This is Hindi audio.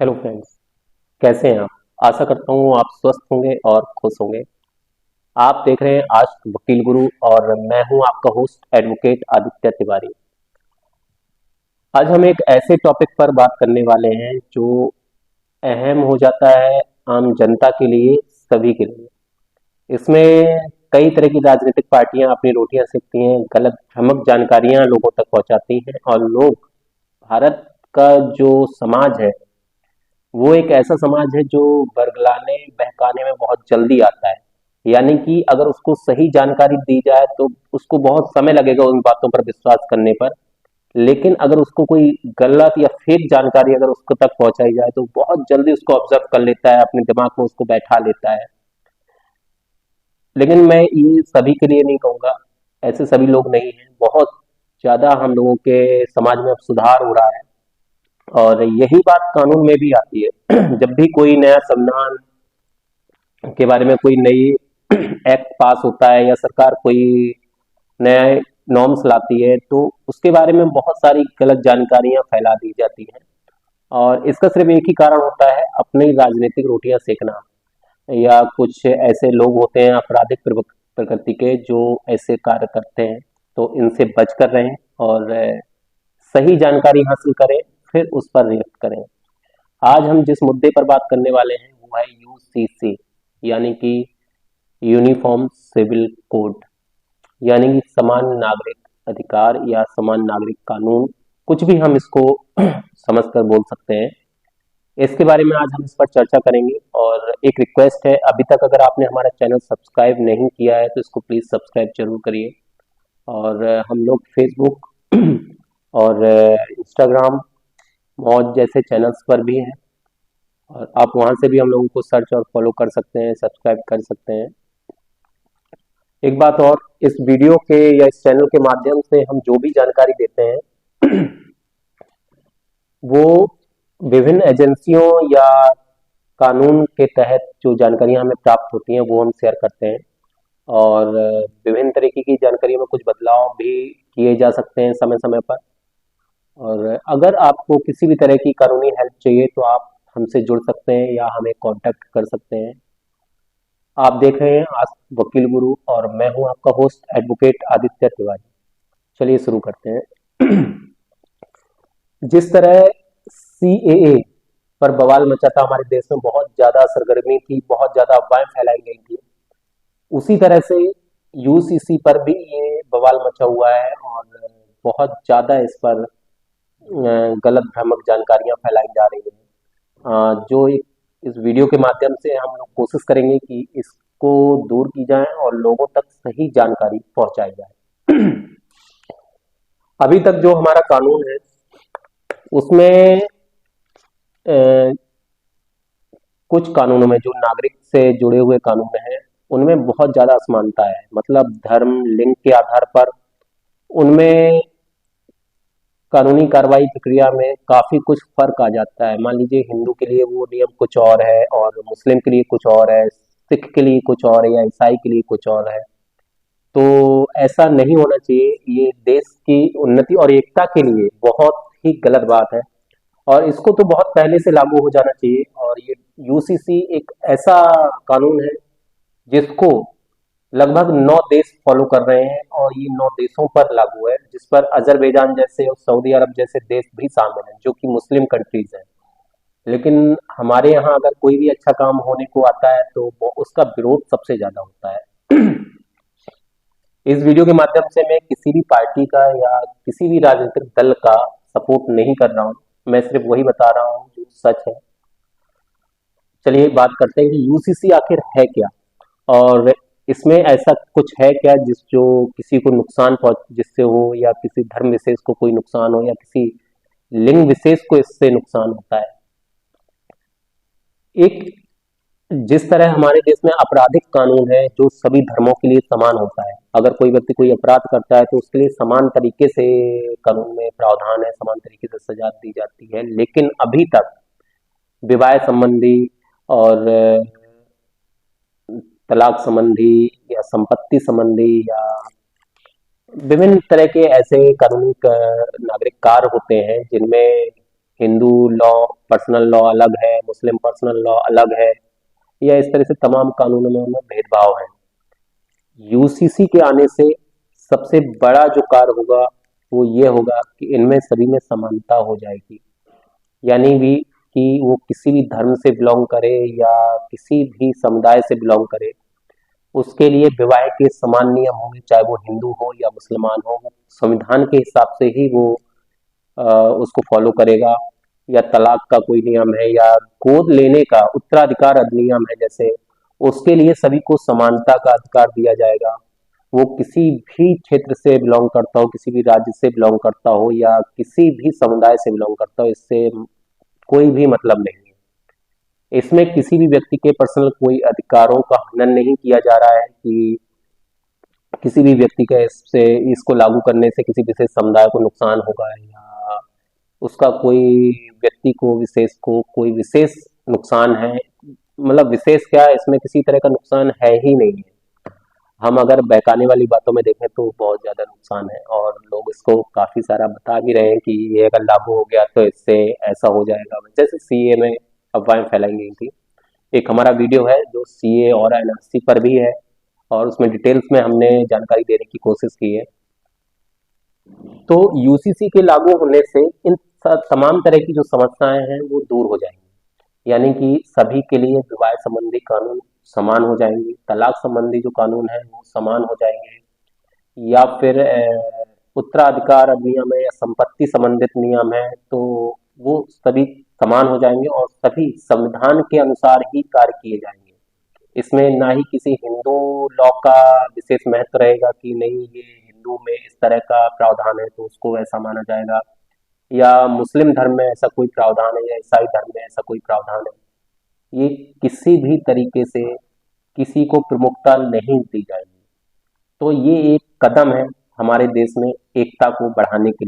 Hello friends. कैसे हैं आप? आशा करता हूँ आप स्वस्थ होंगे और खुश होंगे। आप देख रहे हैं आज वकील गुरु और मैं हूँ आपका होस्ट एडवोकेट आदित्य तिवारी। आज हम एक ऐसे टॉपिक पर बात करने वाले हैं जो अहम हो जाता है आम जनता के लिए, सभी के लिए। इसमें कई तरह की राजनीतिक पार्टियां अपनी रोटियां सेकती हैं, गलत भ्रामक जानकारियां लोगों तक पहुंचाती हैं और लोग, भारत का जो समाज है वो एक ऐसा समाज है जो बरगलाने बहकाने में बहुत जल्दी आता है। यानी कि अगर उसको सही जानकारी दी जाए तो उसको बहुत समय लगेगा उन बातों पर विश्वास करने पर। लेकिन अगर उसको कोई गलत या फेक जानकारी अगर उसको तक पहुंचाई जाए तो बहुत जल्दी उसको ऑब्जर्व कर लेता है, अपने दिमाग में उसको बैठा लेता है। लेकिन मैं ये सभी के लिए नहीं कहूंगा, ऐसे सभी लोग नहीं हैं। बहुत ज्यादा हम लोगों के समाज में अब सुधार हो रहा है और यही बात कानून में भी आती है। जब भी कोई नया संविधान के बारे में कोई नई एक्ट पास होता है या सरकार कोई नए नॉर्म्स लाती है तो उसके बारे में बहुत सारी गलत जानकारियां फैला दी जाती हैं। और इसका सिर्फ एक ही कारण होता है, अपनी राजनीतिक रोटियां सेकना। या कुछ ऐसे लोग होते हैं आपराधिक प्रकृति के जो ऐसे कार्य करते हैं, तो इनसे बच कर रहें और सही जानकारी हासिल करें, फिर उस पर रिएक्ट करें। आज हम जिस मुद्दे पर बात करने वाले हैं वो है यूसीसी, यानी कि यूनिफॉर्म सिविल कोड, यानी कि समान नागरिक अधिकार या समान नागरिक कानून, कुछ भी हम इसको समझकर बोल सकते हैं। इसके बारे में आज हम इस पर चर्चा करेंगे और एक रिक्वेस्ट है, अभी तक अगर आपने हमारा चैनल सब्सक्राइब नहीं किया है तो इसको प्लीज सब्सक्राइब जरूर करिए। और हम लोग फेसबुक और इंस्टाग्राम, मौज जैसे चैनल्स पर भी हैं और आप वहां से भी हम लोगों को सर्च और फॉलो कर सकते हैं, सब्सक्राइब कर सकते हैं। एक बात और, इस वीडियो के या इस चैनल के माध्यम से हम जो भी जानकारी देते हैं वो विभिन्न एजेंसियों या कानून के तहत जो जानकारियां हमें प्राप्त होती हैं वो हम शेयर करते हैं। और विभिन्न तरीके की जानकारी में कुछ बदलाव भी किए जा सकते हैं समय समय पर। और अगर आपको किसी भी तरह की कानूनी हेल्प चाहिए तो आप हमसे जुड़ सकते हैं या हमें कांटेक्ट कर सकते हैं। आप देख रहे हैं आज वकील गुरु और मैं हूं आपका होस्ट एडवोकेट आदित्य तिवारी। चलिए शुरू करते हैं। जिस तरह सीएए पर बवाल मचा था हमारे देश में, बहुत ज्यादा सरगर्मी थी, बहुत ज्यादा अफवाहें फैलाई गई थी, उसी तरह से यूसीसी पर भी ये बवाल मचा हुआ है और बहुत ज्यादा इस पर गलत भ्रामक जानकारियां फैलाई जा रही हैं। जो इस वीडियो के माध्यम से हम लोग कोशिश करेंगे कि इसको दूर की जाए और लोगों तक सही जानकारी पहुंचाई जाए। अभी तक जो हमारा कानून है उसमें कुछ कानूनों में, जो नागरिक से जुड़े हुए कानून हैं, उनमें बहुत ज्यादा असमानता है। मतलब धर्म, लिंग के आधार पर उनमें कानूनी कार्रवाई प्रक्रिया में काफी कुछ फर्क आ जाता है। मान लीजिए हिंदू के लिए वो नियम कुछ और है और मुस्लिम के लिए कुछ और है, सिख के लिए कुछ और है या ईसाई के लिए कुछ और है। तो ऐसा नहीं होना चाहिए, ये देश की उन्नति और एकता के लिए बहुत ही गलत बात है और इसको तो बहुत पहले से लागू हो जाना चाहिए। और ये यूसीसी एक ऐसा कानून है जिसको लगभग 9 देश फॉलो कर रहे हैं और ये 9 देशों पर लागू है, जिस पर अजरबैजान जैसे और सऊदी अरब जैसे देश भी शामिल हैं जो कि मुस्लिम कंट्रीज हैं। लेकिन हमारे यहाँ अगर कोई भी अच्छा काम होने को आता है तो उसका विरोध सबसे ज्यादा होता है। इस वीडियो के माध्यम से मैं किसी भी पार्टी का या किसी भी राजनीतिक दल का सपोर्ट नहीं कर रहा हूँ, मैं सिर्फ वही बता रहा हूँ जो सच है। चलिए बात करते हैं कि यूसीसी आखिर है क्या और इसमें ऐसा कुछ है क्या जिस जो किसी को नुकसान पहुंच जिससे हो, या किसी धर्म विशेष को कोई नुकसान हो या किसी लिंग विशेष को इससे नुकसान होता है। एक, जिस तरह हमारे देश में आपराधिक कानून है जो सभी धर्मों के लिए समान होता है, अगर कोई व्यक्ति कोई अपराध करता है तो उसके लिए समान तरीके से कानून में प्रावधान है, समान तरीके से सजा दी जाती है। लेकिन अभी तक विवाह संबंधी और तलाक संबंधी या संपत्ति संबंधी या विभिन्न तरह के ऐसे कानूनी नागरिक कार्य होते हैं जिनमें हिंदू लॉ पर्सनल लॉ अलग है, मुस्लिम पर्सनल लॉ अलग है, या इस तरह से तमाम कानूनों में उनमें भेदभाव है। यूसीसी के आने से सबसे बड़ा जो कार्य होगा वो ये होगा कि इनमें सभी में समानता हो जाएगी। यानी भी कि वो किसी भी धर्म से बिलोंग करे या किसी भी समुदाय से बिलोंग करे, उसके लिए विवाह के समान नियम होंगे, चाहे वो हिंदू हो या मुसलमान हो। संविधान के हिसाब से ही वो उसको फॉलो करेगा। या तलाक का कोई नियम है या गोद लेने का उत्तराधिकार अधिनियम है जैसे, उसके लिए सभी को समानता का अधिकार दिया जाएगा। वो किसी भी क्षेत्र से बिलोंग करता हो, किसी भी राज्य से बिलोंग करता हो या किसी भी समुदाय से बिलोंग करता हो, इससे कोई भी मतलब नहीं है। इसमें किसी भी व्यक्ति के पर्सनल कोई अधिकारों का हनन नहीं किया जा रहा है कि किसी भी व्यक्ति का इससे इसको लागू करने से किसी विशेष समुदाय को नुकसान होगा या उसका कोई व्यक्ति को विशेष को कोई विशेष नुकसान है। मतलब विशेष क्या है, इसमें किसी तरह का नुकसान है ही नहीं है। हम अगर बहकाने वाली बातों में देखें तो बहुत ज्यादा नुकसान है, और लोग इसको काफी सारा बता भी रहे हैं कि ये अगर लागू हो गया तो इससे ऐसा हो जाएगा। जैसे सीए में अफवाहें फैलाई गई थी, एक हमारा वीडियो है जो सीए और एनआरसी पर भी है, और उसमें डिटेल्स में हमने जानकारी देने की कोशिश की है। तो यूसीसी के लागू होने से इन तमाम तरह की जो समस्याएं हैं वो दूर हो जाएंगी। यानी कि सभी के लिए विवाह संबंधी कानून समान हो जाएंगे, तलाक संबंधी जो कानून है वो समान हो जाएंगे, या फिर उत्तराधिकार अधिनियम है या संपत्ति संबंधित नियम है तो वो सभी समान हो जाएंगे और सभी संविधान के अनुसार ही कार्य किए जाएंगे। इसमें ना ही किसी हिंदू लॉ का विशेष महत्व रहेगा कि नहीं ये हिंदू में इस तरह का प्रावधान है तो उसको ऐसा माना जाएगा, या मुस्लिम धर्म में ऐसा कोई प्रावधान है या ईसाई धर्म में ऐसा कोई प्रावधान है। ये किसी भी तरीके से किसी को प्रमुखता नहीं दी जाएगी। तो ये एक कदम है हमारे देश में एकता को बढ़ाने के लिए।